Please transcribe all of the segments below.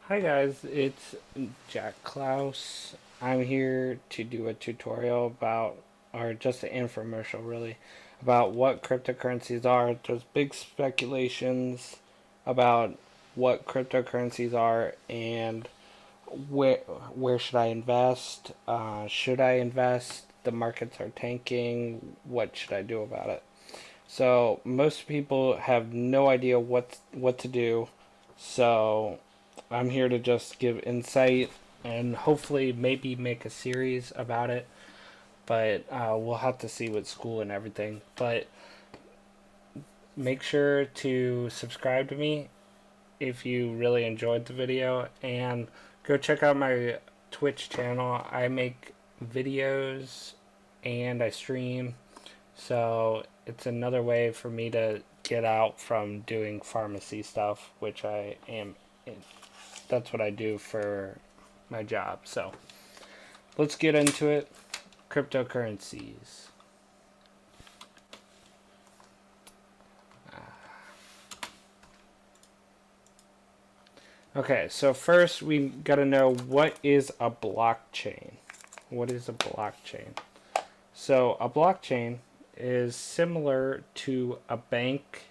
Hi guys, it's Jack Klaus. I'm here to do a tutorial about, or just an infomercial really, about what cryptocurrencies are. There's big speculations about what cryptocurrencies are and where where should I invest? Should I invest? The markets are tanking. What should I do about it? So most people have no idea what to do. So I'm here to just give insight and hopefully maybe make a series about it. But we'll have to see with school and everything. But make sure to subscribe to me if you really enjoyed the video and go check out my Twitch channel. I make videos and I stream, so it's another way for me to get out from doing pharmacy stuff, which I am. That's what I do for my job. So let's get into it. Cryptocurrencies. Okay, so first we got to know what is a blockchain. What is a blockchain? So a blockchain is similar to a bank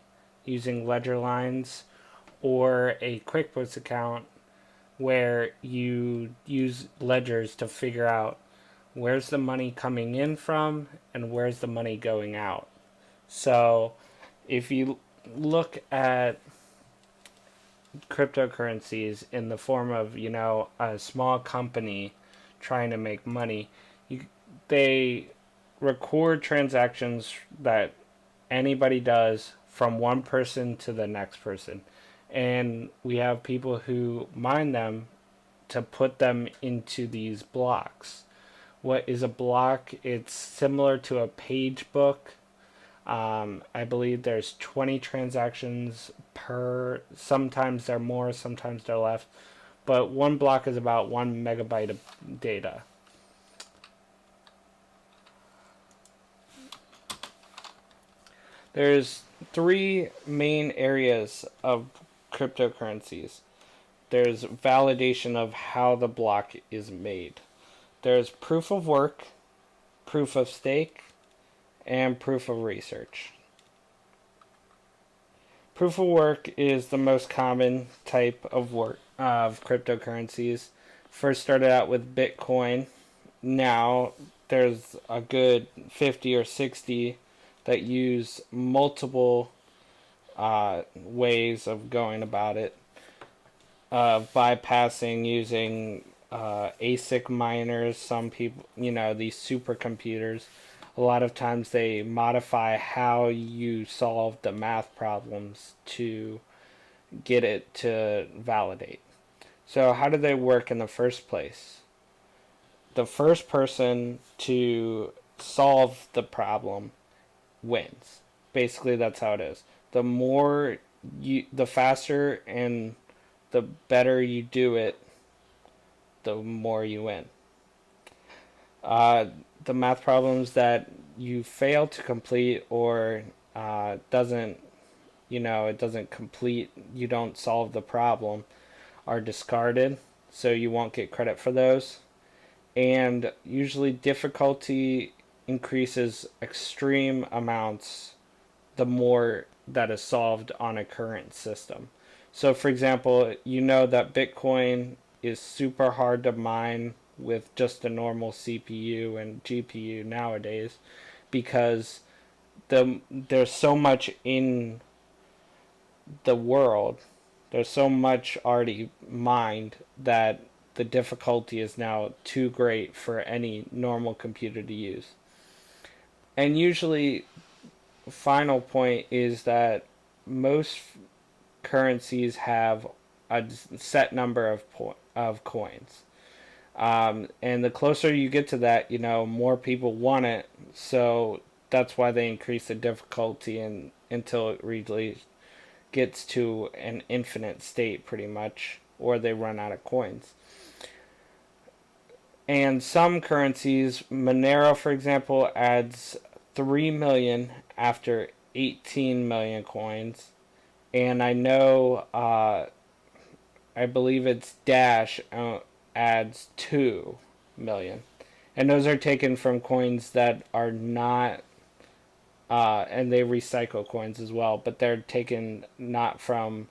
using ledger lines or a QuickBooks account where you use ledgers to figure out where's the money coming in from and where's the money going out. So if you look at cryptocurrencies in the form of, a small company trying to make money, you, they record transactions that anybody does from one person to the next person. And we have people who mine them to put them into these blocks. What is a block? It's similar to a page book. I believe there's 20 transactions per. Sometimes they're more, sometimes they're less. But one block is about 1 megabyte of data. There's three main areas of cryptocurrencies. There's validation of how the block is made. There's proof of work, proof of stake, and proof of research. Proof of work is the most common type of work of cryptocurrencies. First started out with Bitcoin. Now there's a good 50 or 60 that use multiple ways of going about it. Bypassing using ASIC miners. Some people, these supercomputers. A lot of times they modify how you solve the math problems to get it to validate. So, how do they work in the first place? The first person to solve the problem wins. Basically, that's how it is. The faster and the better you do it, the more you win. Uh, the math problems that you fail to complete or doesn't, it doesn't complete, you don't solve the problem, are discarded, so you won't get credit for those. And usually, difficulty increases extreme amounts the more that is solved on a current system. So, for example, you know that Bitcoin is super hard to mine with just a normal CPU and GPU nowadays because there's so much in the world, there's so much already mined that the difficulty is now too great for any normal computer to use. And usually, final point is that most currencies have a set number of coins. And the closer you get to that, more people want it. So that's why they increase the difficulty until it really gets to an infinite state, pretty much, or they run out of coins. And some currencies, Monero, for example, adds 3 million after 18 million coins. And I know I believe it's Dash adds 2 million. And those are taken from coins that are not, and they recycle coins as well, but they're taken not from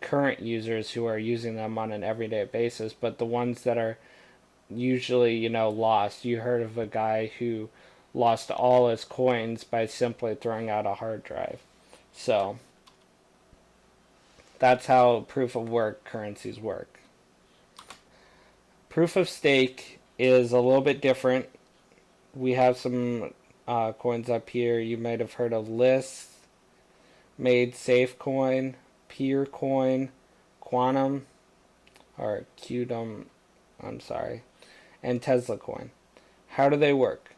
current users who are using them on an everyday basis, but the ones that are usually, lost. You heard of a guy who lost all his coins by simply throwing out a hard drive. So that's how proof of work currencies work. Proof of stake is a little bit different. We have some coins up here. You might have heard of List, Made Safe Coin, Peer Coin, Quantum, or Qdom, I'm sorry, and Tesla Coin. How do they work?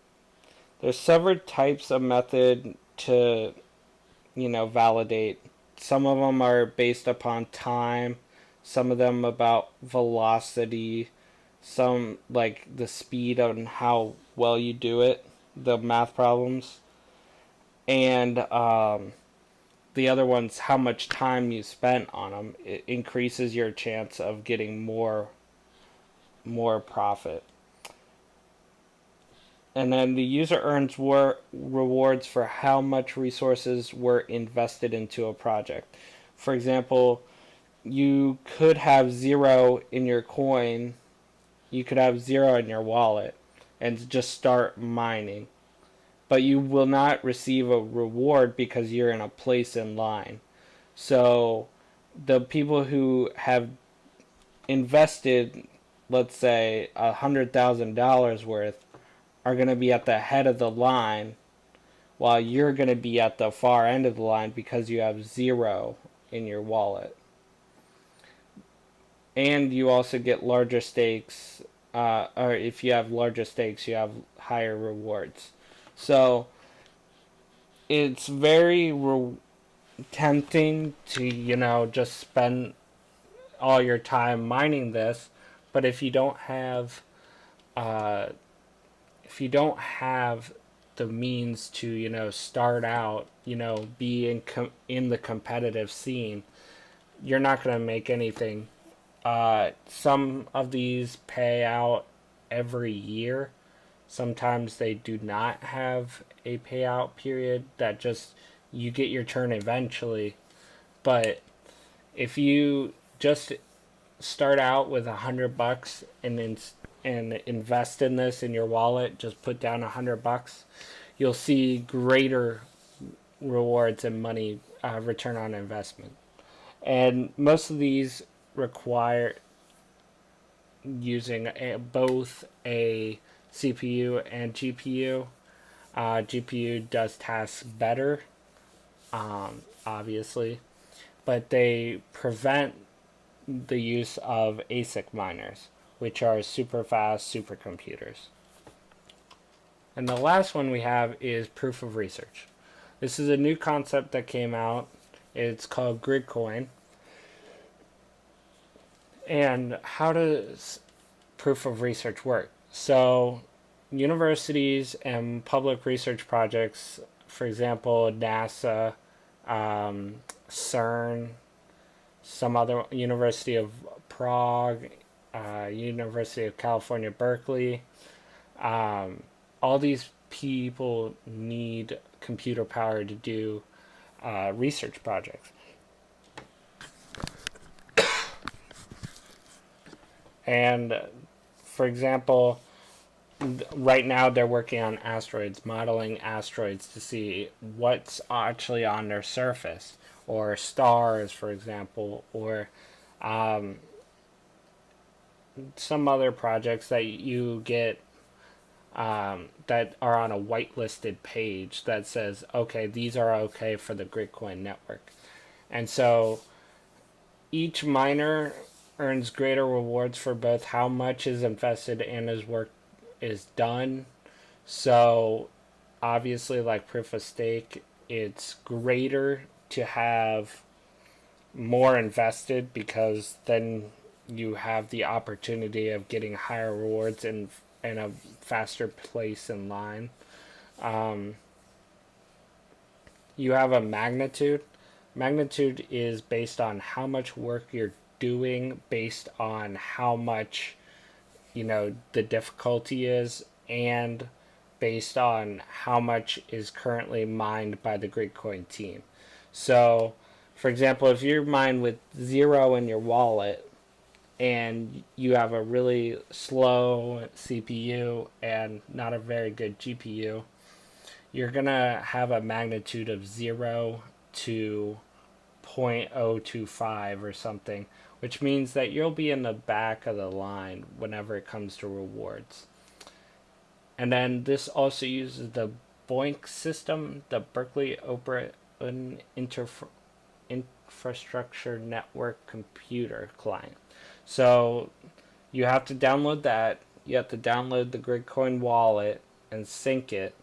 There's several types of method to, validate. Some of them are based upon time, some of them about velocity, some like the speed and how well you do it, the math problems, and the other one's how much time you spent on them. It increases your chance of getting more profit. And then the user earns rewards for how much resources were invested into a project. For example, you could have 0 in your coin, you could have 0 in your wallet, and just start mining. But you will not receive a reward because you're in a place in line. So the people who have invested, let's say, $100,000 worth, are going to be at the head of the line, while you're going to be at the far end of the line because you have 0 in your wallet. And you also get larger stakes, or if you have larger stakes, you have higher rewards. So it's very tempting to, just spend all your time mining this, but uh, if you don't have the means to, start out, be in the competitive scene, you're not going to make anything. Some of these pay out every year. Sometimes they do not have a payout period, that just you get your turn eventually. But if you just start out with $100 and invest in this in your wallet, just put down $100, you'll see greater rewards and money return on investment. And most of these require using both a CPU and GPU. GPU does tasks better, obviously, but they prevent the use of ASIC miners, which are super fast supercomputers. And the last one we have is proof of research. This is a new concept that came out. It's called Gridcoin. And how does proof of research work? So, universities and public research projects, for example, NASA, CERN, some other University of Prague, University of California, Berkeley, all these people need computer power to do research projects. And for example, right now they're working on asteroids, modeling asteroids to see what's actually on their surface, or stars, for example, or some other projects that you get that are on a whitelisted page that says, okay, these are okay for the Gridcoin network. And so each miner earns greater rewards for both how much is invested and his work is done. So obviously, like proof of stake, it's greater to have more invested, because then you have the opportunity of getting higher rewards and a faster place in line. You have a magnitude. Magnitude is based on how much work you're doing based on how much, the difficulty is, and based on how much is currently mined by the Gridcoin team. So, for example, if you're mined with zero in your wallet and you have a really slow CPU and not a very good GPU, you're going to have a magnitude of 0 to 0.025 or something, which means that you'll be in the back of the line whenever it comes to rewards. And then this also uses the BOINC system, the Berkeley Open Infrastructure Network Computer Client. So you have to download that. You have to download the Gridcoin wallet and sync it,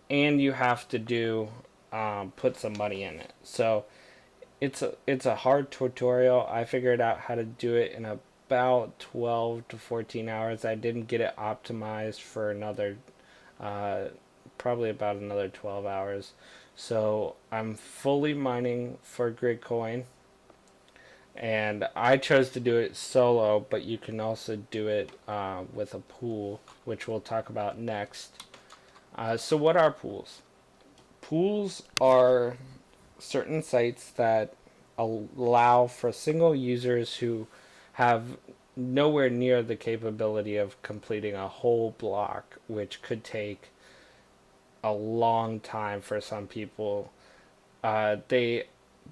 and you have to put some money in it. So it's a hard tutorial. I figured out how to do it in about 12 to 14 hours. I didn't get it optimized for another uh, probably about another 12 hours. So I'm fully mining for Gridcoin, and I chose to do it solo, but you can also do it with a pool, which we'll talk about next. So what are pools? Pools are certain sites that allow for single users who have nowhere near the capability of completing a whole block, which could take a long time for some people. They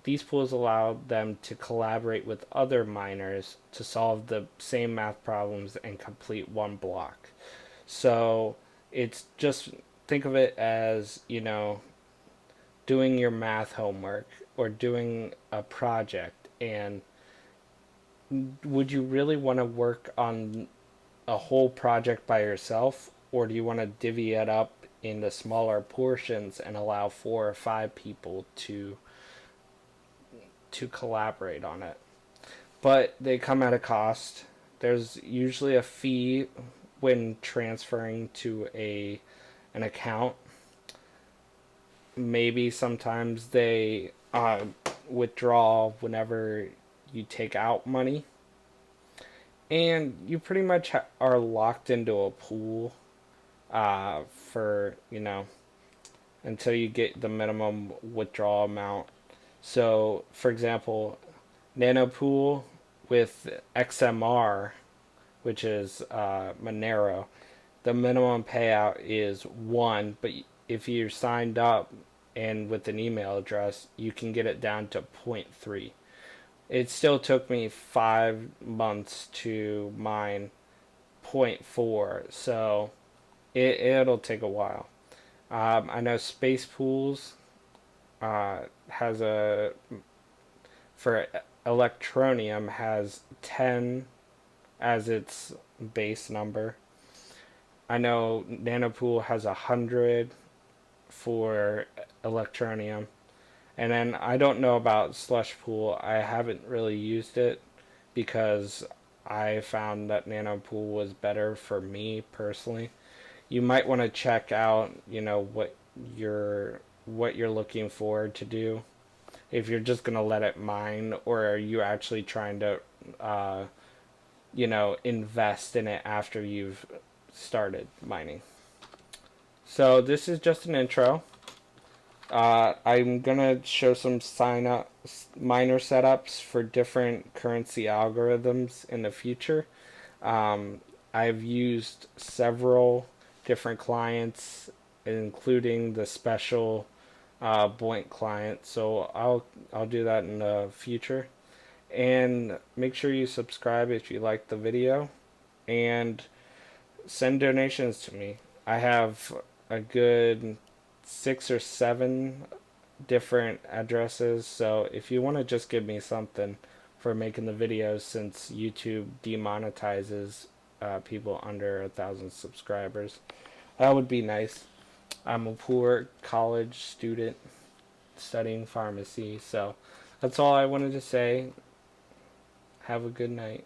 These pools allow them to collaborate with other miners to solve the same math problems and complete one block. So it's just, think of it as, doing your math homework or doing a project. And would you really want to work on a whole project by yourself, or do you want to divvy it up into smaller portions and allow 4 or 5 people to collaborate on it? But they come at a cost. There's usually a fee when transferring to a an account. Maybe sometimes they withdraw whenever you take out money, and you pretty much are locked into a pool for until you get the minimum withdrawal amount. So, for example, Nanopool with XMR, which is Monero, the minimum payout is 1, but if you're signed up and with an email address, you can get it down to 0.3. It still took me 5 months to mine zero point 0.4, so it'll take a while. I know Space Pools has for Electronium has 10 as its base number. I know Nanopool has 100 for Electronium. And then I don't know about Slush Pool. I haven't really used it because I found that Nanopool was better for me personally. You might want to check out, what you're looking for to do. If you're just gonna let it mine, or are you actually trying to, invest in it after you've started mining? So this is just an intro. I'm gonna show some miner setups for different currency algorithms in the future. I've used several different clients, including the special BOINC client. So I'll do that in the future. And make sure you subscribe if you like the video, and send donations to me. I have a good 6 or 7 different addresses, so if you want to just give me something for making the videos, since YouTube demonetizes people under 1,000 subscribers, that would be nice. I'm a poor college student studying pharmacy, so that's all I wanted to say. Have a good night.